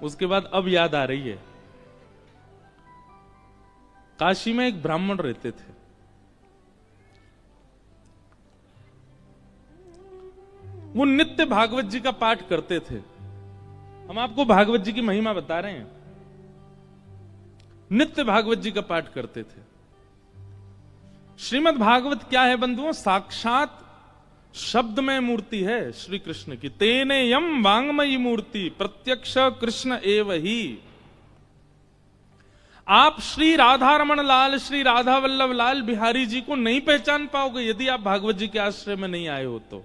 उसके बाद अब याद आ रही है। काशी में एक ब्राह्मण रहते थे। वो नित्य भागवत जी का पाठ करते थे। हम आपको भागवत जी की महिमा बता रहे हैं। नित्य भागवत जी का पाठ करते थे। श्रीमद् भागवत क्या है बंधुओं? साक्षात शब्दमय मूर्ति है श्री कृष्ण की। तेने यम वांगमयी मूर्ति प्रत्यक्ष कृष्ण एव ही। आप श्री राधा रमण लाल, श्री राधा वल्लभ लाल बिहारी जी को नहीं पहचान पाओगे यदि आप भागवत जी के आश्रय में नहीं आए हो। तो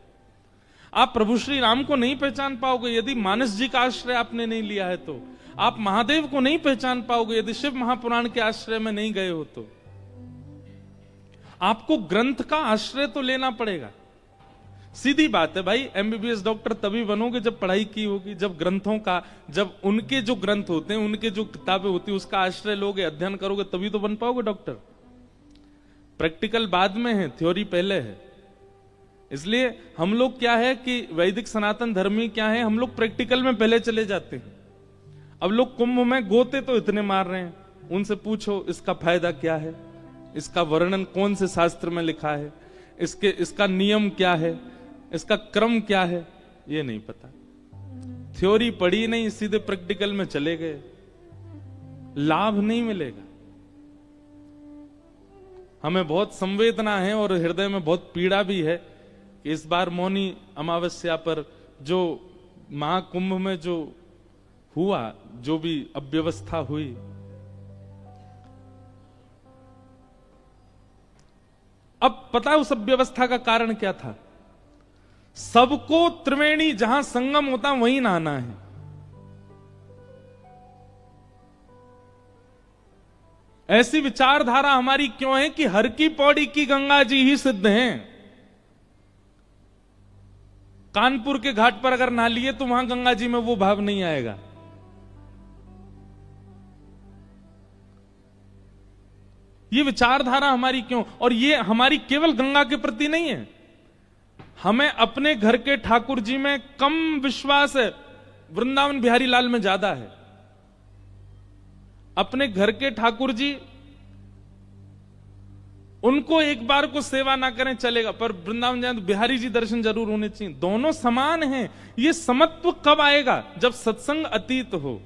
आप प्रभु श्री राम को नहीं पहचान पाओगे यदि मानस जी का आश्रय आपने नहीं लिया है। तो आप महादेव को नहीं पहचान पाओगे यदि शिव महापुराण के आश्रय में नहीं गए हो। तो आपको ग्रंथ का आश्रय तो लेना पड़ेगा। सीधी बात है भाई, एमबीबीएस डॉक्टर तभी बनोगे जब पढ़ाई की होगी, जब ग्रंथों का, जब उनके जो ग्रंथ होते हैं, उनके जो किताबें होती है उसका आश्रय लोगे, अध्ययन करोगे, तभी तो बन पाओगे डॉक्टर। प्रैक्टिकल बाद में है, थ्योरी पहले है। इसलिए हम लोग क्या है कि वैदिक सनातन धर्मी क्या है, हम लोग प्रैक्टिकल में पहले चले जाते हैं। अब लोग कुंभ में गोते तो इतने मार रहे हैं, उनसे पूछो इसका फायदा क्या है, इसका वर्णन कौन से शास्त्र में लिखा है, इसका नियम क्या है, इसका क्रम क्या है, ये नहीं पता। थ्योरी पढ़ी नहीं, सीधे प्रैक्टिकल में चले गए, लाभ नहीं मिलेगा। हमें बहुत संवेदना है और हृदय में बहुत पीड़ा भी है कि इस बार मौनी अमावस्या पर जो महाकुंभ में जो हुआ, जो भी अव्यवस्था हुई, अब पता है उस अव्यवस्था का कारण क्या था? सबको त्रिवेणी जहां संगम होता वहीं नहाना है। ऐसी विचारधारा हमारी क्यों है कि हर की पौड़ी की गंगा जी ही सिद्ध हैं। कानपुर के घाट पर अगर नहा लिए तो वहां गंगा जी में वो भाव नहीं आएगा। ये विचारधारा हमारी क्यों? और ये हमारी केवल गंगा के प्रति नहीं है, हमें अपने घर के ठाकुर जी में कम विश्वास है, वृंदावन बिहारी लाल में ज्यादा है। अपने घर के ठाकुर जी, उनको एक बार को सेवा ना करें चलेगा, पर वृंदावन जाए तो बिहारी जी दर्शन जरूर होने चाहिए। दोनों समान हैं। ये समत्व कब आएगा? जब सत्संग अतीत हो,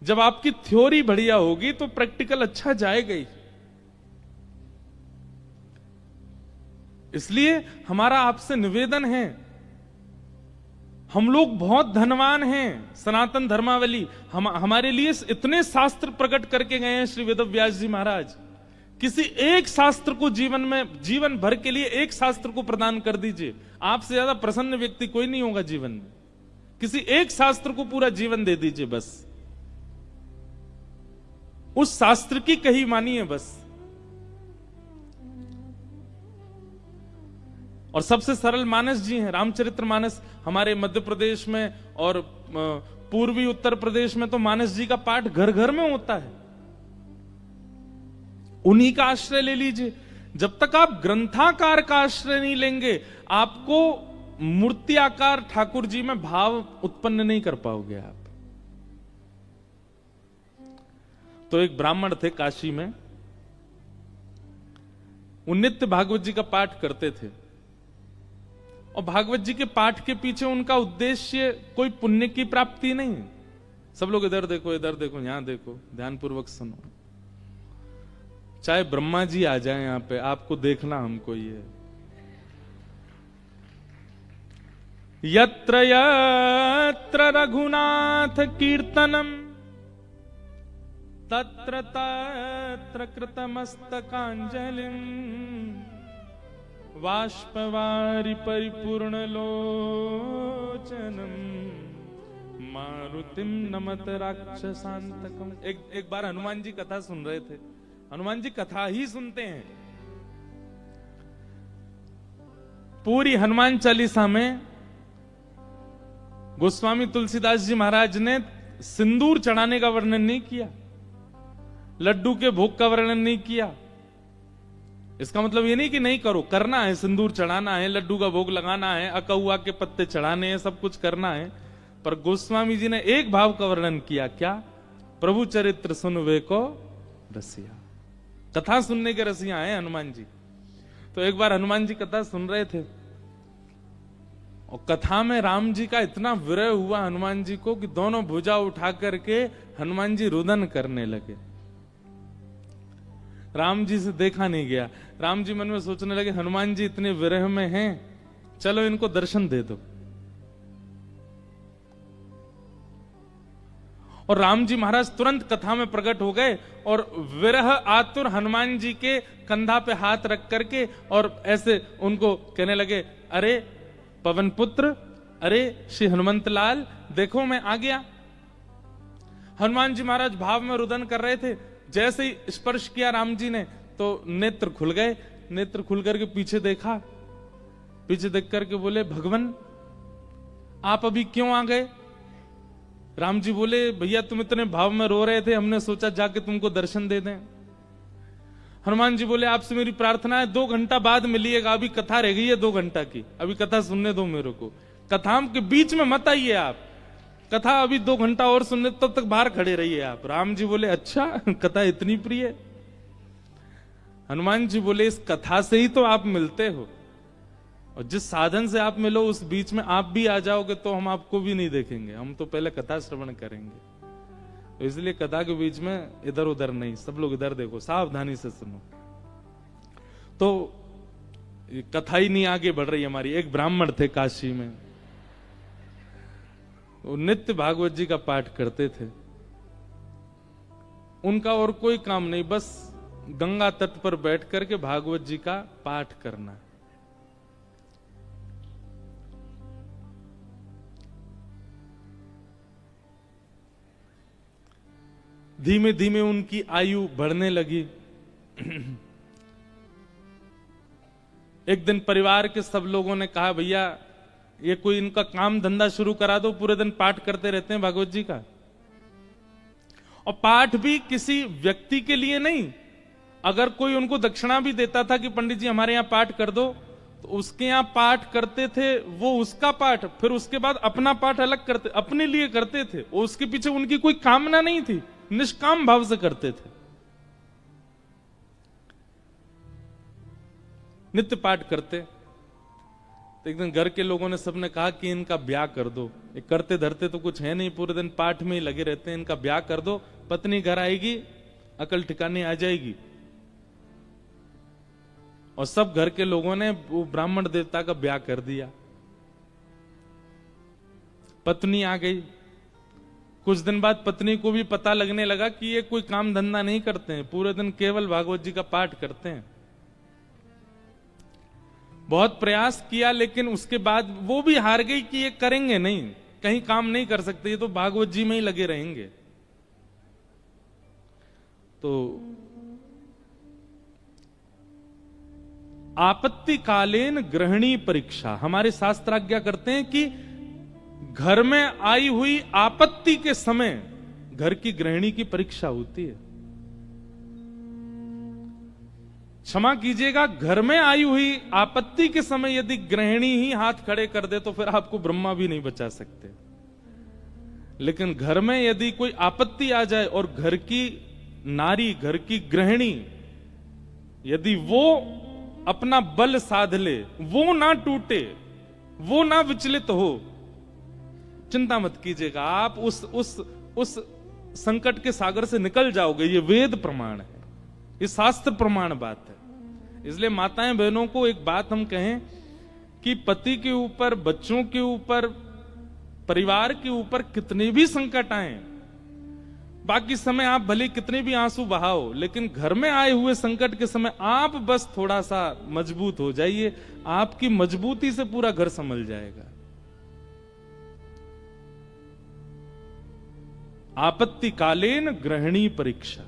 जब आपकी थ्योरी बढ़िया होगी तो प्रैक्टिकल अच्छा जाएगा ही। इसलिए हमारा आपसे निवेदन है, हम लोग बहुत धनवान हैं। सनातन धर्मावली हमारे लिए इतने शास्त्र प्रकट करके गए हैं श्री वेदव्यास जी महाराज। किसी एक शास्त्र को जीवन भर के लिए एक शास्त्र को प्रदान कर दीजिए, आपसे ज्यादा प्रसन्न व्यक्ति कोई नहीं होगा जीवन में। किसी एक शास्त्र को पूरा जीवन दे दीजिए, बस उस शास्त्र की कही मानिए बस। और सबसे सरल मानस जी हैं, रामचरित्र मानस। हमारे मध्य प्रदेश में और पूर्वी उत्तर प्रदेश में तो मानस जी का पाठ घर घर में होता है। उन्हीं का आश्रय ले लीजिए। जब तक आप ग्रंथाकार का आश्रय नहीं लेंगे, आपको मूर्ति आकार ठाकुर जी में भाव उत्पन्न नहीं कर पाओगे आप। तो एक ब्राह्मण थे काशी में, वो नित्य भागवत जी का पाठ करते थे। और भागवत जी के पाठ के पीछे उनका उद्देश्य कोई पुण्य की प्राप्ति नहीं। सब लोग इधर देखो, इधर देखो, यहां देखो, ध्यानपूर्वक सुनो। चाहे ब्रह्मा जी आ जाए यहां पे, आपको देखना हमको ये। यत्र यत्र रघुनाथ कीर्तनम तत्र तत्र कृतमस्तकांजलिं बाष्पवारि परिपूर्ण लोचनम मारुतिम नमत राक्षसांतकम। एक बार हनुमान जी कथा सुन रहे थे। हनुमान जी कथा ही सुनते हैं। पूरी हनुमान चालीसा में गोस्वामी तुलसीदास जी महाराज ने सिंदूर चढ़ाने का वर्णन नहीं किया, लड्डू के भोग का वर्णन नहीं किया। इसका मतलब ये नहीं कि नहीं करो, करना है, सिंदूर चढ़ाना है, लड्डू का भोग लगाना है, अकहुआ के पत्ते चढ़ाने हैं, सब कुछ करना है। पर गोस्वामी जी ने एक भाव का वर्णन किया, क्या? प्रभु चरित्र सुनवे को रसिया। कथा सुनने के रसिया हैं हनुमान जी। तो एक बार हनुमान जी कथा सुन रहे थे और कथा में राम जी का इतना विरह हुआ हनुमान जी को कि दोनों भुजा उठा करके हनुमान जी रुदन करने लगे। राम जी से देखा नहीं गया। राम जी मन में सोचने लगे हनुमान जी इतने विरह में हैं, चलो इनको दर्शन दे दो। और राम जी महाराज तुरंत कथा में प्रकट हो गए और विरह आतुर हनुमान जी के कंधा पे हाथ रख करके और ऐसे उनको कहने लगे, अरे पवन पुत्र, अरे श्री हनुमंत लाल, देखो मैं आ गया। हनुमान जी महाराज भाव में रुदन कर रहे थे। जैसे ही स्पर्श किया राम जी ने तो नेत्र खुल गए। नेत्र खुल करके पीछे देखा, पीछे देख करके बोले, भगवान आप अभी क्यों आ गए? राम जी बोले, भैया तुम इतने भाव में रो रहे थे, हमने सोचा जाके तुमको दर्शन दे दें। हनुमान जी बोले, आपसे मेरी प्रार्थना है 2 घंटा बाद मिलिएगा, अभी कथा रह गई है 2 घंटा की, अभी कथा सुनने दो मेरे को, कथा के बीच में मत आइए आप, कथा अभी 2 घंटा और सुनने, तब तक बाहर खड़े रहिए आप। राम जी बोले, अच्छा कथा इतनी प्रिय? हनुमान जी बोले, इस कथा से ही तो आप मिलते हो, और जिस साधन से आप मिलो उस बीच में आप भी आ जाओगे तो हम आपको भी नहीं देखेंगे, हम तो पहले कथा श्रवण करेंगे। तो इसलिए कथा के बीच में इधर उधर नहीं, सब लोग इधर देखो, सावधानी से सुनो। तो कथा ही नहीं आगे बढ़ रही हमारी। एक ब्राह्मण थे काशी में, वो नित्य भागवत जी का पाठ करते थे। उनका और कोई काम नहीं, बस गंगा तट पर बैठ करके भागवत जी का पाठ करना। धीमे धीमे उनकी आयु बढ़ने लगी। एक दिन परिवार के सब लोगों ने कहा, भैया ये कोई इनका काम धंधा शुरू करा दो, पूरे दिन पाठ करते रहते हैं भागवत जी का। और पाठ भी किसी व्यक्ति के लिए नहीं, अगर कोई उनको दक्षिणा भी देता था कि पंडित जी हमारे यहां पाठ कर दो, तो उसके यहां पाठ करते थे, वो उसका पाठ, फिर उसके बाद अपना पाठ अलग करते, अपने लिए करते थे। उसके पीछे उनकी कोई कामना नहीं थी, निष्काम भाव से करते थे, नित्य पाठ करते। तो एक दिन घर के लोगों ने सबने कहा कि इनका ब्याह कर दो, ये करते धरते तो कुछ है नहीं, पूरे दिन पाठ में ही लगे रहते हैं, इनका ब्याह कर दो, पत्नी घर आएगी, अकल ठिकाने आ जाएगी। और सब घर के लोगों ने वो ब्राह्मण देवता का ब्याह कर दिया। पत्नी आ गई। कुछ दिन बाद पत्नी को भी पता लगने लगा कि ये कोई काम धंधा नहीं करते हैं, पूरे दिन केवल भागवत जी का पाठ करते हैं। बहुत प्रयास किया, लेकिन उसके बाद वो भी हार गई कि ये करेंगे नहीं, कहीं काम नहीं कर सकते, ये तो भागवत जी में ही लगे रहेंगे। तो आपत्तिकालीन गृहिणी परीक्षा, हमारे शास्त्र आज्ञा करते हैं कि घर में आई हुई आपत्ति के समय घर की गृहिणी की परीक्षा होती है। क्षमा कीजिएगा, घर में आई हुई आपत्ति के समय यदि गृहिणी ही हाथ खड़े कर दे तो फिर आपको ब्रह्मा भी नहीं बचा सकते। लेकिन घर में यदि कोई आपत्ति आ जाए और घर की नारी, घर की गृहिणी यदि वो अपना बल साध ले, वो ना टूटे, वो ना विचलित हो, चिंता मत कीजिएगा, आप उस संकट के सागर से निकल जाओगे। ये वेद प्रमाण है, ये शास्त्र प्रमाण बात है। इसलिए माताएं बहनों को एक बात हम कहें कि पति के ऊपर, बच्चों के ऊपर, परिवार के ऊपर कितने भी संकट आए, बाकी समय आप भले कितने भी आंसू बहाओ, लेकिन घर में आए हुए संकट के समय आप बस थोड़ा सा मजबूत हो जाइए, आपकी मजबूती से पूरा घर संभल जाएगा। आपत्तिकालीन गृहिणी परीक्षा।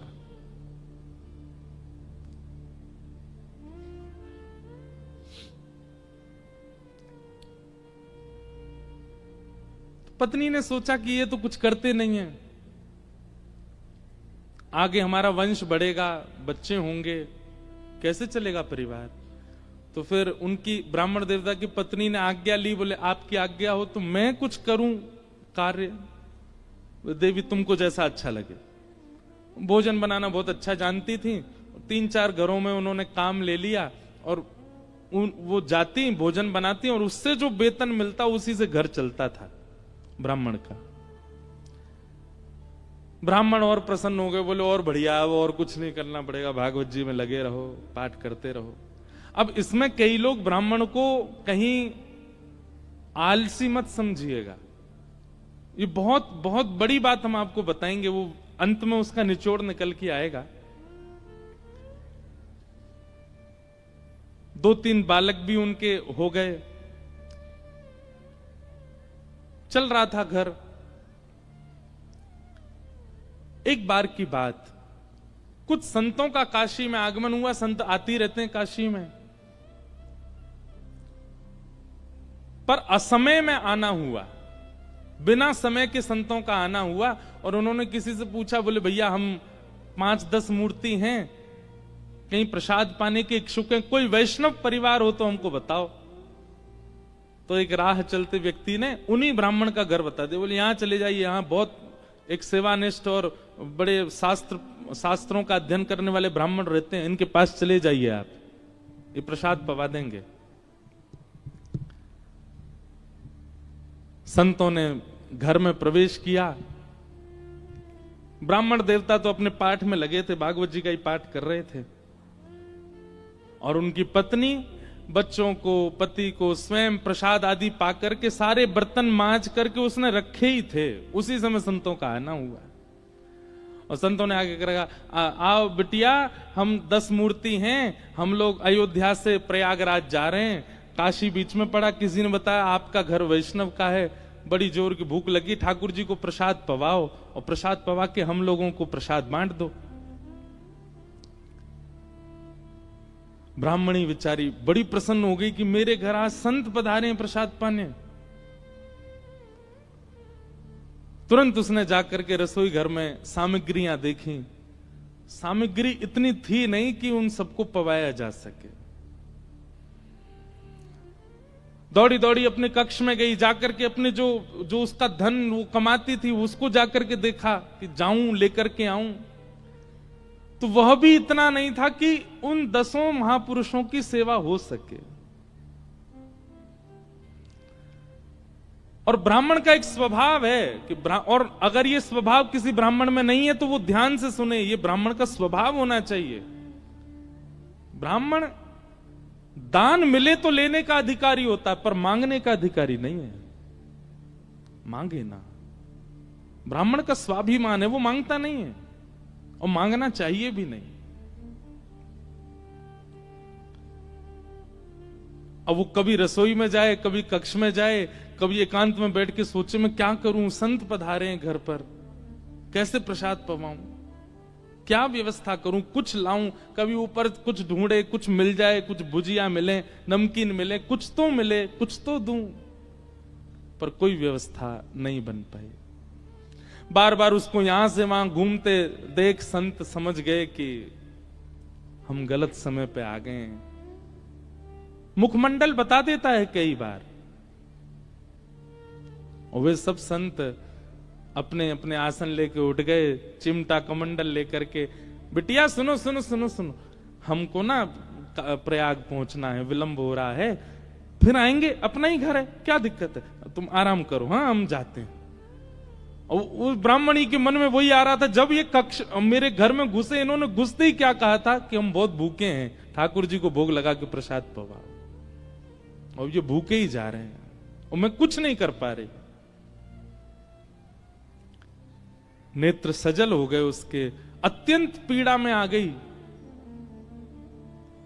पत्नी ने सोचा कि ये तो कुछ करते नहीं है, आगे हमारा वंश बढ़ेगा, बच्चे होंगे, कैसे चलेगा परिवार। तो फिर उनकी ब्राह्मण देवता की पत्नी ने आज्ञा ली, बोले आपकी आज्ञा हो तो मैं कुछ करूं, कार्य, देवी तुमको जैसा अच्छा लगे। भोजन बनाना बहुत अच्छा जानती थी, 3-4 घरों में उन्होंने काम ले लिया और वो जाती भोजन बनाती और उससे जो वेतन मिलता उसी से घर चलता था ब्राह्मण का। ब्राह्मण और प्रसन्न हो गए, बोले और बढ़िया, अब और कुछ नहीं करना पड़ेगा, भागवत जी में लगे रहो, पाठ करते रहो। अब इसमें कई लोग ब्राह्मण को कहीं आलसी मत समझिएगा, ये बहुत बहुत बड़ी बात हम आपको बताएंगे, वो अंत में उसका निचोड़ निकल के आएगा। 2-3 बालक भी उनके हो गए, चल रहा था घर। एक बार की बात, कुछ संतों का काशी में आगमन हुआ, संत आती रहते हैं काशी में, पर असमय में आना हुआ, बिना समय के संतों का आना हुआ। और उन्होंने किसी से पूछा, बोले भैया हम 5-10 मूर्ति हैं, कहीं प्रसाद पाने के इच्छुक हैं, कोई वैष्णव परिवार हो तो हमको बताओ। तो एक राह चलते व्यक्ति ने उन्हीं ब्राह्मण का घर बता दिया, बोले यहां चले जाइए, यहां बहुत एक सेवानिष्ठ और बड़े शास्त्रों का अध्ययन करने वाले ब्राह्मण रहते हैं, इनके पास चले जाइए आप, ये प्रसाद पवा देंगे। संतों ने घर में प्रवेश किया। ब्राह्मण देवता तो अपने पाठ में लगे थे, भागवत जी का ही पाठ कर रहे थे, और उनकी पत्नी बच्चों को, पति को स्वयं प्रसाद आदि पाकर के सारे बर्तन मांज करके उसने रखे ही थे। उसी समय संतों का आना हुआ और संतों ने आगे कहा, आओ बिटिया, हम 10 मूर्ति हैं, हम लोग अयोध्या से प्रयागराज जा रहे हैं, काशी बीच में पड़ा, किसी ने बताया आपका घर वैष्णव का है, बड़ी जोर की भूख लगी, ठाकुर जी को प्रसाद पवाओ और प्रसाद पवा के हम लोगों को प्रसाद बांट दो। ब्राह्मणी बेचारी बड़ी प्रसन्न हो गई कि मेरे घर आज संत पधारे हैं प्रसाद पाने। तुरंत उसने जाकर के रसोई घर में सामग्रियां देखी, सामग्री इतनी थी नहीं कि उन सबको पवाया जा सके। दौड़ी दौड़ी अपने कक्ष में गई, जाकर के अपने जो उसका धन वो कमाती थी उसको जाकर के देखा कि जाऊं लेकर के आऊं, तो वह भी इतना नहीं था कि उन 10 महापुरुषों की सेवा हो सके। और ब्राह्मण का एक स्वभाव है कि और अगर ये स्वभाव किसी ब्राह्मण में नहीं है तो वो ध्यान से सुने, ये ब्राह्मण का स्वभाव होना चाहिए। ब्राह्मण दान मिले तो लेने का अधिकारी होता है, पर मांगने का अधिकारी नहीं है। मांगे ना, ब्राह्मण का स्वाभिमान है, वो मांगता नहीं है और मांगना चाहिए भी नहीं। अब वो कभी रसोई में जाए, कभी कक्ष में जाए, कभी एकांत में बैठ के सोचे मैं क्या करूं, संत पधारे हैं घर पर, कैसे प्रसाद पवाऊं, क्या व्यवस्था करूं, कुछ लाऊं, कभी ऊपर कुछ ढूंढे, कुछ मिल जाए, कुछ भुजिया मिले, नमकीन मिले, कुछ तो मिले, कुछ तो दूं, पर कोई व्यवस्था नहीं बन पाई। बार बार उसको यहां से वहां घूमते देख संत समझ गए कि हम गलत समय पे आ गए हैं। मुखमंडल बता देता है कई बार, और वे सब संत अपने अपने आसन लेके उठ गए, चिमटा कमंडल लेकर के, बिटिया सुनो सुनो सुनो सुनो, हमको ना प्रयाग पहुंचना है, विलंब हो रहा है, फिर आएंगे, अपना ही घर है, क्या दिक्कत है, तुम आराम करो, हाँ हम जाते हैं। और उस ब्राह्मणी के मन में वही आ रहा था, जब ये कक्ष मेरे घर में घुसे, इन्होंने घुसते ही क्या कहा था कि हम बहुत भूखे हैं, ठाकुर जी को भोग लगा के प्रसाद पवाओ, और ये भूखे ही जा रहे हैं और मैं कुछ नहीं कर पा रही। नेत्र सजल हो गए उसके, अत्यंत पीड़ा में आ गई।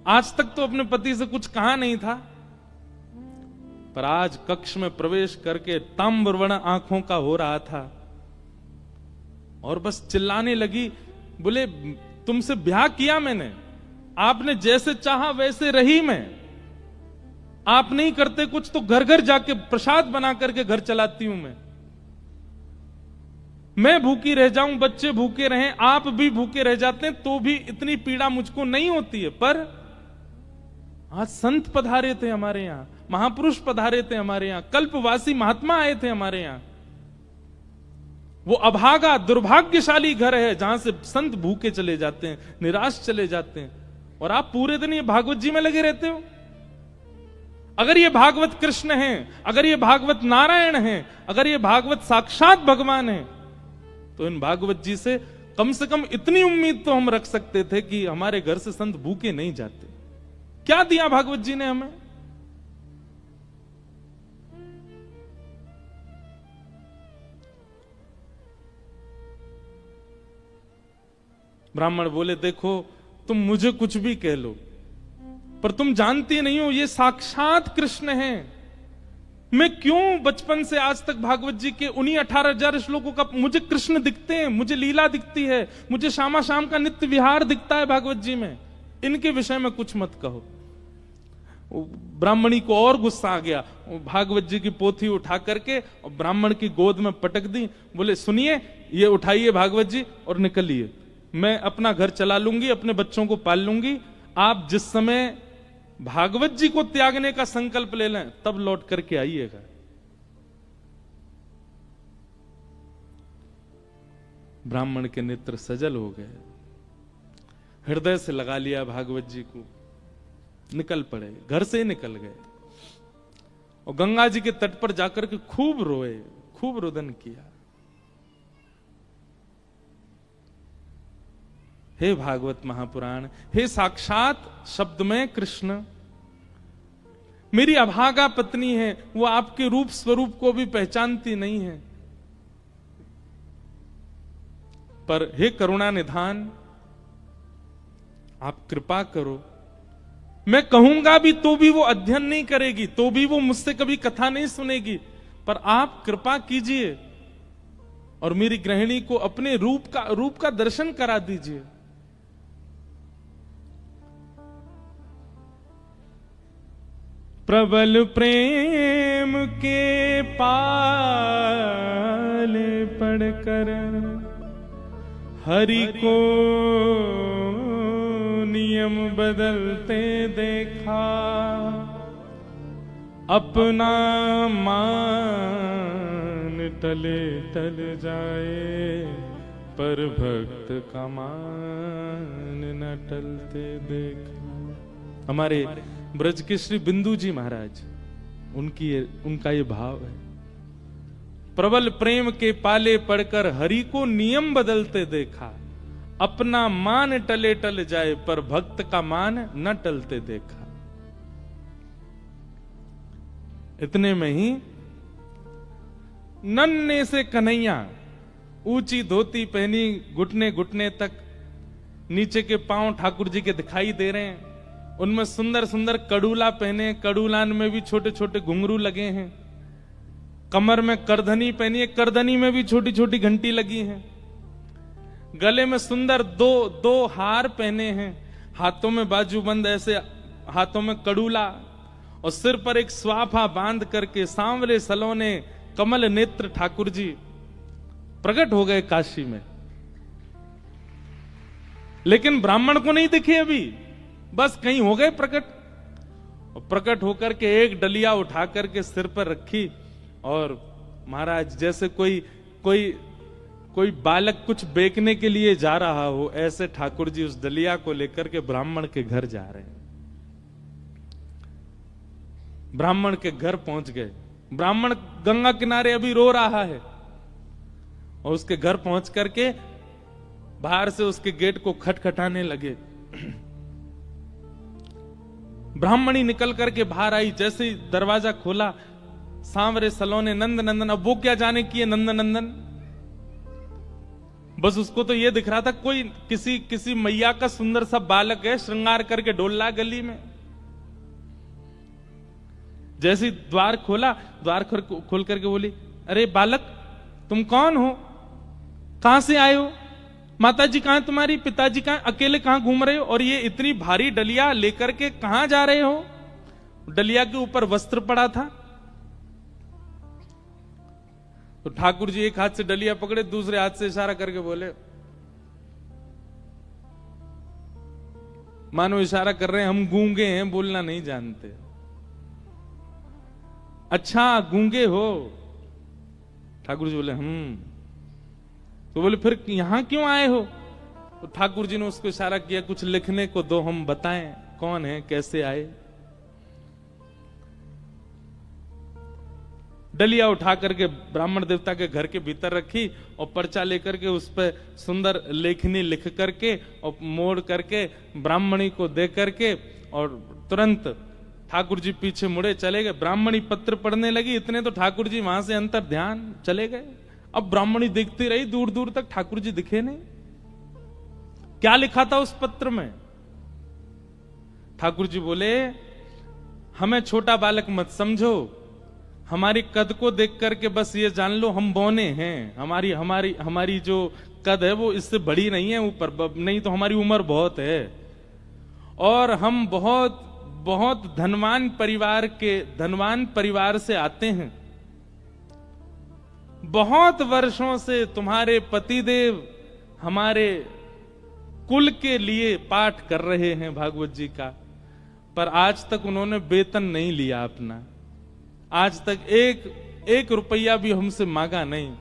आज तक तो अपने पति से कुछ कहा नहीं था, पर आज कक्ष में प्रवेश करके ताम्रवर्ण आंखों का हो रहा था और बस चिल्लाने लगी, बोले तुमसे ब्याह किया मैंने, आपने जैसे चाहा वैसे रही मैं, आप नहीं करते कुछ तो घर घर जाके प्रसाद बना करके घर चलाती हूं मैं भूखी रह जाऊं, बच्चे भूखे रहें, आप भी भूखे रह जाते हैं, तो भी इतनी पीड़ा मुझको नहीं होती है। पर आज संत पधारे थे हमारे यहां, महापुरुष पधारे थे हमारे यहां, कल्पवासी महात्मा आए थे हमारे यहां, वो अभागा दुर्भाग्यशाली घर है जहां से संत भूखे चले जाते हैं, निराश चले जाते हैं, और आप पूरे दिन ये भागवत जी में लगे रहते हो। अगर ये भागवत कृष्ण है, अगर ये भागवत नारायण है, अगर ये भागवत साक्षात भगवान है, तो इन भागवत जी से कम इतनी उम्मीद तो हम रख सकते थे कि हमारे घर से संत भूखे नहीं जाते। क्या दिया भागवत जी ने हमें? ब्राह्मण बोले, देखो तुम मुझे कुछ भी कह लो, पर तुम जानती नहीं हो ये साक्षात कृष्ण है। मैं क्यों बचपन से आज तक भागवत जी के उन्हीं 18,000 श्लोकों का मुझे कृष्ण दिखते हैं, मुझे लीला दिखती है, मुझे शामा शाम का नित्य विहार दिखता है भागवत जी में। इनके विषय में कुछ मत कहो। ब्राह्मणी को और गुस्सा आ गया, भागवत जी की पोथी उठा करके और ब्राह्मण की गोद में पटक दी। बोले, सुनिए, ये उठाइए भागवत जी और निकलिए, मैं अपना घर चला लूंगी, अपने बच्चों को पाल लूंगी। आप जिस समय भागवत जी को त्यागने का संकल्प ले लें तब लौट करके आइएगा। ब्राह्मण के नेत्र सजल हो गए, हृदय से लगा लिया भागवत जी को, निकल पड़े, घर से ही निकल गए और गंगा जी के तट पर जाकर के खूब रोए, खूब रुदन किया। हे भागवत महापुराण, हे साक्षात शब्द में कृष्ण, मेरी अभागा पत्नी है, वो आपके रूप स्वरूप को भी पहचानती नहीं है, पर हे करुणा निधान, आप कृपा करो। मैं कहूंगा भी तो भी वो अध्ययन नहीं करेगी, तो भी वो मुझसे कभी कथा नहीं सुनेगी, पर आप कृपा कीजिए और मेरी गृहिणी को अपने रूप का दर्शन करा दीजिए। प्रबल प्रेम के पाले पड़कर हरि को नियम बदलते देखा, अपना मान टले टल जाए, पर भक्त का मान न टलते देखा। हमारे ब्रज के श्री बिंदु जी महाराज, उनका ये भाव है, प्रबल प्रेम के पाले पड़कर हरि को नियम बदलते देखा, अपना मान टले टल जाए, पर भक्त का मान न टलते देखा। इतने में ही नन्हे से कन्हैया, ऊंची धोती पहनी, घुटने घुटने तक, नीचे के पांव ठाकुर जी के दिखाई दे रहे हैं, उनमें सुंदर सुंदर कड़ूला पहने, कड़ूलान में भी छोटे छोटे घुंघरू लगे हैं, कमर में करधनी पहनी है, करधनी में भी छोटी छोटी घंटी लगी है, गले में सुंदर दो हार पहने हैं, हाथों में बाजूबंद, ऐसे हाथों में कड़ूला, और सिर पर एक स्वाफा बांध करके सांवले सलोने कमल नेत्र ठाकुर जी प्रकट हो गए काशी में। लेकिन ब्राह्मण को नहीं दिखे अभी, बस कहीं हो गए प्रकट, और प्रकट होकर के एक डलिया उठा करके सिर पर रखी, और महाराज जैसे कोई बालक कुछ बेचने के लिए जा रहा हो, ऐसे ठाकुर जी उस डलिया को लेकर के ब्राह्मण के घर जा रहे हैं। ब्राह्मण के घर पहुंच गए, ब्राह्मण गंगा किनारे अभी रो रहा है, और उसके घर पहुंच करके बाहर से उसके गेट को खटखटाने लगे। ब्राह्मणी निकल करके बाहर आई, जैसे ही दरवाजा खोला, सांवरे सलोने नंद नंदन, अब वो क्या जाने की है नंद नंदन, बस उसको तो ये दिख रहा था कोई किसी मैया का सुंदर सा बालक है, श्रृंगार करके डोल रहा गली में। जैसे द्वार खोला, द्वार खोल करके बोली, अरे बालक तुम कौन हो, कहां से आए हो, माता जी कहां तुम्हारी, पिताजी कहां, अकेले कहां घूम रहे हो, और ये इतनी भारी डलिया लेकर के कहां जा रहे हो। डलिया के ऊपर वस्त्र पड़ा था, तो ठाकुर जी एक हाथ से डलिया पकड़े, दूसरे हाथ से इशारा करके बोले, मानो इशारा कर रहे हैं हम गूंगे हैं, बोलना नहीं जानते। अच्छा गूंगे हो, ठाकुर जी बोले तो बोले फिर यहां क्यों आए हो? तो ठाकुर जी ने उसको इशारा किया, कुछ लिखने को दो, हम बताएं कौन है, कैसे आए। डलिया उठा करके ब्राह्मण देवता के घर के भीतर रखी और पर्चा लेकर के उस पर सुंदर लेखनी लिख करके और मोड़ करके ब्राह्मणी को दे करके और तुरंत ठाकुर जी पीछे मुड़े चले गए। ब्राह्मणी पत्र पढ़ने लगी, इतने तो ठाकुर जी वहां से अंतर ध्यान चले गए। अब ब्राह्मणी देखती रही, दूर दूर तक ठाकुर जी दिखे नहीं। क्या लिखा था उस पत्र में? ठाकुर जी बोले, हमें छोटा बालक मत समझो, हमारी कद को देख करके बस ये जान लो हम बौने हैं। हमारी हमारी हमारी जो कद है वो इससे बड़ी नहीं है, ऊपर नहीं तो हमारी उम्र बहुत है, और हम बहुत बहुत धनवान परिवार से आते हैं। बहुत वर्षों से तुम्हारे पतिदेव हमारे कुल के लिए पाठ कर रहे हैं भागवत जी का, पर आज तक उन्होंने वेतन नहीं लिया अपना, आज तक एक रुपया भी हमसे मांगा नहीं।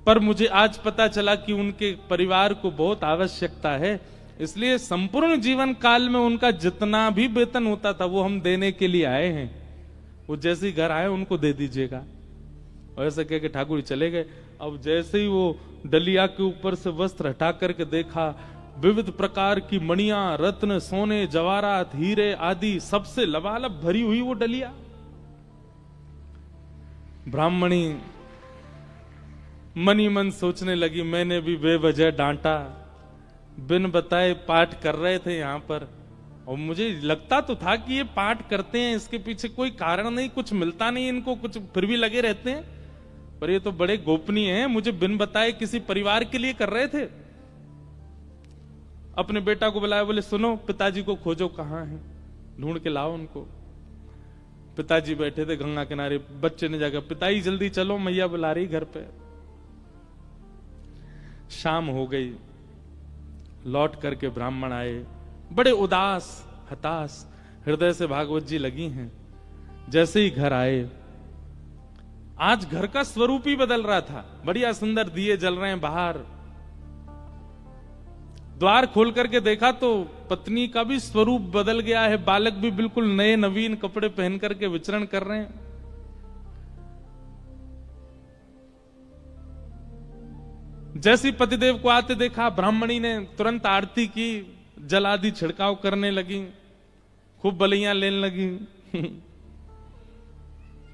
पर मुझे आज पता चला कि उनके परिवार को बहुत आवश्यकता है, इसलिए संपूर्ण जीवन काल में उनका जितना भी वेतन होता था वो हम देने के लिए आए हैं। वो जैसे ही घर आए उनको दे दीजिएगा। और ऐसा कह के ठाकुर जी चले गए। अब जैसे ही वो डलिया के ऊपर से वस्त्र हटा करके देखा, विविध प्रकार की मणियां, रत्न, सोने, जवाहरात, हीरे आदि सबसे लबालब भरी हुई वो डलिया। ब्राह्मणी मनी मन सोचने लगी, मैंने भी बेवजह डांटा, बिन बताए पाठ कर रहे थे यहां पर, और मुझे लगता तो था कि ये पाठ करते हैं, इसके पीछे कोई कारण नहीं, कुछ मिलता नहीं इनको, कुछ फिर भी लगे रहते हैं, पर ये तो बड़े गोपनीय हैं, मुझे बिन बताए किसी परिवार के लिए कर रहे थे। अपने बेटा को बुलाया, बोले सुनो पिताजी को खोजो, कहां हैं, ढूंढ के लाओ उनको। पिताजी बैठे थे गंगा किनारे, बच्चे ने जाकर पिताजी जल्दी चलो मैया बुला रही घर पे। शाम हो गई, लौट करके ब्राह्मण आए, बड़े उदास हताश हृदय से भागवत जी लगी हैं। जैसे ही घर आए, आज घर का स्वरूप ही बदल रहा था, बढ़िया सुंदर दिए जल रहे हैं बाहर। द्वार खोल करके देखा तो पत्नी का भी स्वरूप बदल गया है, बालक भी बिल्कुल नए नवीन कपड़े पहन करके विचरण कर रहे हैं। जैसी पतिदेव को आते देखा, ब्राह्मणी ने तुरंत आरती की, जल आदि छिड़काव करने लगी, खूब बलियां लेने लगी।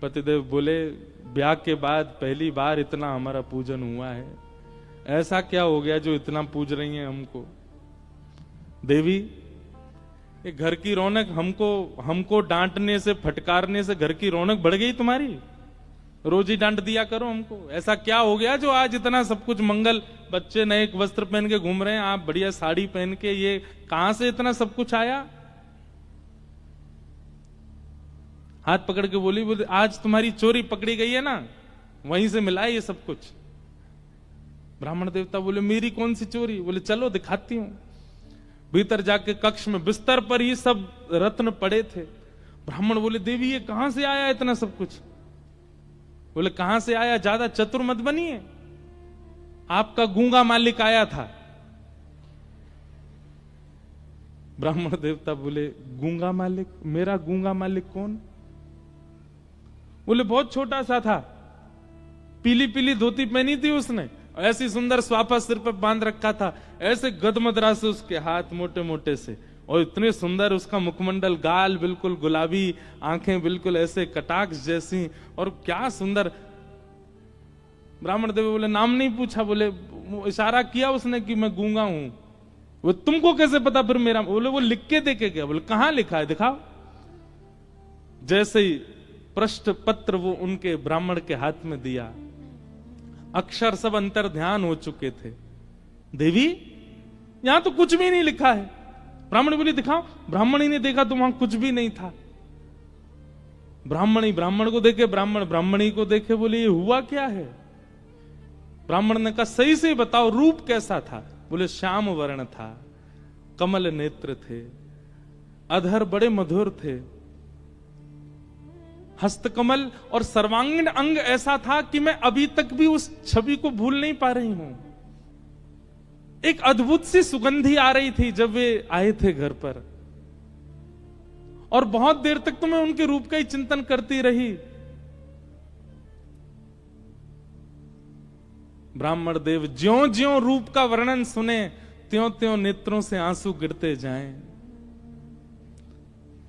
पतिदेव बोले, ब्याह के बाद पहली बार इतना हमारा पूजन हुआ है, ऐसा क्या हो गया जो इतना पूज रही हैं हमको? देवी, ये घर की रौनक हमको डांटने से, फटकारने से घर की रौनक बढ़ गई तुम्हारी? रोज ही डांट दिया करो हमको। ऐसा क्या हो गया जो आज इतना सब कुछ मंगल, बच्चे नए वस्त्र पहन के घूम रहे हैं, आप बढ़िया साड़ी पहन के, ये कहां से इतना सब कुछ आया? हाथ पकड़ के बोली, आज तुम्हारी चोरी पकड़ी गई है ना, वहीं से मिला है ये सब कुछ। ब्राह्मण देवता बोले, मेरी कौन सी चोरी? बोले चलो दिखाती हूं। भीतर जाके कक्ष में बिस्तर पर ही सब रत्न पड़े थे। ब्राह्मण बोले, देवी ये कहां से आया इतना सब कुछ? बोले कहां से आया, ज्यादा चतुर मत बनिए, आपका गूंगा मालिक आया था। ब्राह्मण देवता बोले, गूंगा मालिक? मेरा गूंगा मालिक कौन? बोले बहुत छोटा सा था, पीली पीली धोती पहनी थी उसने, ऐसी सुंदर स्वाफा सिर पर बांध रखा था, ऐसे गदमदरा से उसके हाथ मोटे मोटे से, और इतने सुंदर उसका मुखमंडल, गाल बिल्कुल गुलाबी, आंखें बिल्कुल ऐसे कटाक्ष जैसी, और क्या सुंदर। ब्राह्मण देव बोले, नाम नहीं पूछा? बोले इशारा किया उसने कि मैं गूंगा हूं। वो तुमको कैसे पता फिर मेरा? बोले वो लिख के देके गया। बोले कहां लिखा है, दिखाओ। जैसे ही पृष्ठ पत्र वो उनके ब्राह्मण के हाथ में दिया, अक्षर सब अंतर ध्यान हो चुके थे। देवी यहां तो कुछ भी नहीं लिखा है। ब्राह्मण बोली दिखाओ। ब्राह्मणी ने देखा तो वहां कुछ भी नहीं था। ब्राह्मणी ब्राह्मण को देखे, ब्राह्मण ब्राह्मणी को देखे, बोले ये हुआ क्या है? ब्राह्मण ने कहा सही से बताओ रूप कैसा था? बोले श्याम वर्ण था, कमल नेत्र थे, अधर बड़े मधुर थे, हस्तकमल और सर्वांगीण अंग ऐसा था कि मैं अभी तक भी उस छवि को भूल नहीं पा रही हूं। एक अद्भुत सी सुगंधी आ रही थी जब वे आए थे घर पर, और बहुत देर तक तो मैं उनके रूप का ही चिंतन करती रही। ब्राह्मण देव ज्यों ज्यों रूप का वर्णन सुने त्यों त्यों नेत्रों से आंसू गिरते जाएं।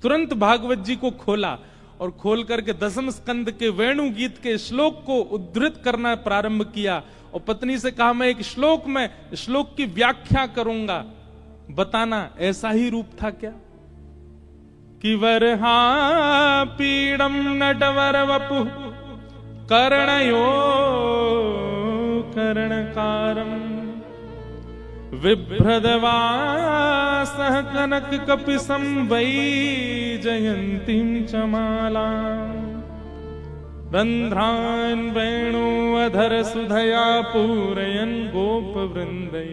तुरंत भागवत जी को खोला और खोल करके दसम स्कंद के वेणु गीत के श्लोक को उद्धृत करना प्रारंभ किया और पत्नी से कहा, मैं एक श्लोक की व्याख्या करूंगा, बताना ऐसा ही रूप था क्या? कि वरहा पीड़म नटवर वपु कर्णयो कर्णकारम विभ्रदवासः कनक कपिसं वै जयन्तीं च माला रन्ध्रान् वेणुअधर सुधया पूरयन् गोपवृन्दै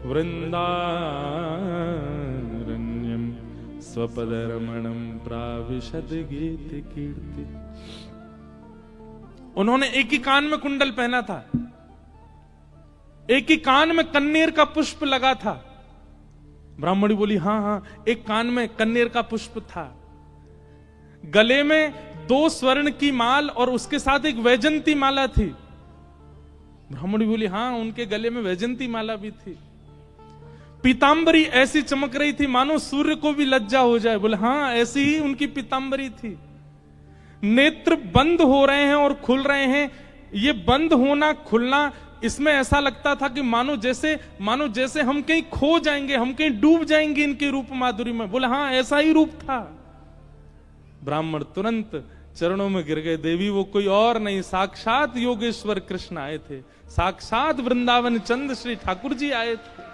वृन्दारण्यं स्वपदरमणं प्राविशद गीत कीर्ति। उन्होंने एक ही कान में कुंडल पहना था, एक ही कान में कन्नेर का पुष्प लगा था। ब्राह्मणी बोली, हां हां, एक कान में कन्नेर का पुष्प था, गले में 2 स्वर्ण की माल और उसके साथ एक वैजंती माला थी। ब्राह्मणी बोली, हां, उनके गले में वैजंती माला भी थी। पीतांबरी ऐसी चमक रही थी मानो सूर्य को भी लज्जा हो जाए। बोले, हां, ऐसी ही उनकी पीतांबरी थी। नेत्र बंद हो रहे हैं और खुल रहे हैं। ये बंद होना खुलना, इसमें ऐसा लगता था कि मानो जैसे हम कहीं खो जाएंगे, हम कहीं डूब जाएंगे इनके रूप माधुरी में। बोले, हां, ऐसा ही रूप था। ब्राह्मण तुरंत चरणों में गिर गए। देवी, वो कोई और नहीं, साक्षात योगेश्वर कृष्ण आए थे, साक्षात वृंदावन चंद श्री ठाकुर जी आए थे।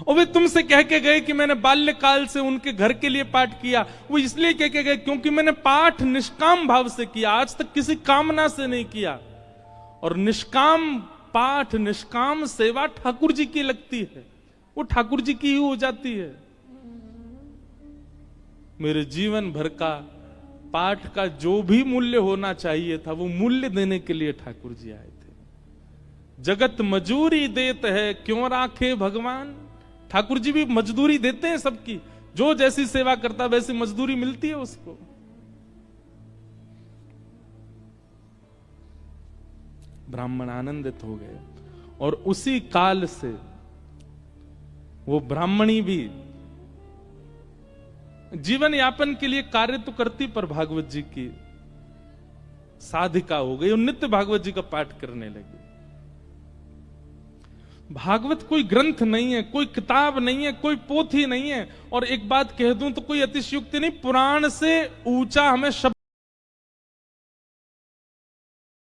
और वे तुमसे कह के गए कि मैंने बाल्यकाल से उनके घर के लिए पाठ किया। वो इसलिए कह के गए क्योंकि मैंने पाठ निष्काम भाव से किया, आज तक किसी कामना से नहीं किया। और निष्काम पाठ, निष्काम सेवा ठाकुर जी की लगती है, वो ठाकुर जी की ही हो जाती है। मेरे जीवन भर का पाठ का जो भी मूल्य होना चाहिए था, वो मूल्य देने के लिए ठाकुर जी आए थे। जगत मजूरी देत है, क्यों राखे भगवान। ठाकुर जी भी मजदूरी देते हैं सबकी, जो जैसी सेवा करता वैसी मजदूरी मिलती है उसको। ब्राह्मण आनंदित हो गए और उसी काल से वो ब्राह्मणी भी जीवन यापन के लिए कार्य तो करती, पर भागवत जी की साधिका हो गई और नित्य भागवत जी का पाठ करने लगी। भागवत कोई ग्रंथ नहीं है, कोई किताब नहीं है, कोई पोथी नहीं है। और एक बात कह दूं तो कोई अतिशयोक्ति नहीं, पुराण से ऊंचा हमें शब्द